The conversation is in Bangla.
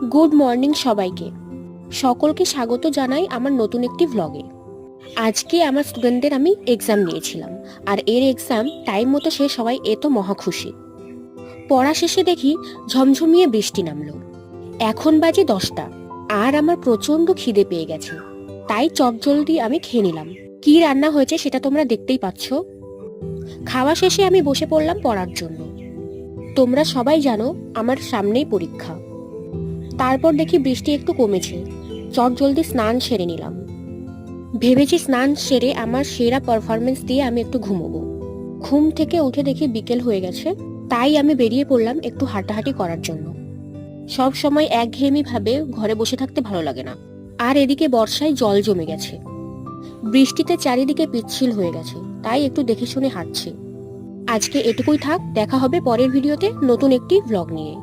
গুড মর্নিং সবাইকে। সকলকে স্বাগত জানাই আমার নতুন একটি ভ্লগে। আজকে আমার স্টুডেন্টদের আমি এক্সাম নিয়েছিলাম, আর এর এক্সাম টাইম মতো শেষ হওয়ায় এ তো মহা খুশি। পড়া শেষে দেখি ঝমঝমিয়ে বৃষ্টি নামলো। এখন বাজে 10টা, আর আমার প্রচন্ড খিদে পেয়ে গেছে, তাই চটজলদি আমি খেয়ে নিলাম। কি রান্না হয়েছে সেটা তোমরা দেখতেই পাচ্ছ। খাওয়া শেষে আমি বসে পড়লাম পড়ার জন্য। তোমরা সবাই জানো আমার সামনেই পরীক্ষা। তারপর দেখি বৃষ্টি একটু কমেছে, চটজলদি স্নান সেরে নিলাম। ভেবেছি স্নান সেরে আমার সেরা পারফরমেন্স দিয়ে আমি একটু ঘুমোবো। ঘুম থেকে উঠে দেখি বিকেল হয়ে গেছে, তাই আমি বেরিয়ে পড়লাম একটু হাঁটাহাঁটি করার জন্য। সব সময় একঘেয়েমি ভাবে ঘরে বসে থাকতে ভালো লাগে না। আর এদিকে বর্ষায় জল জমে গেছে, বৃষ্টিতে চারিদিকে পিচ্ছিল হয়ে গেছে, তাই একটু দেখে শুনে হাঁটছি। আজকে এটুকুই থাক, দেখা হবে পরের ভিডিওতে নতুন একটি ভ্লগ নিয়ে।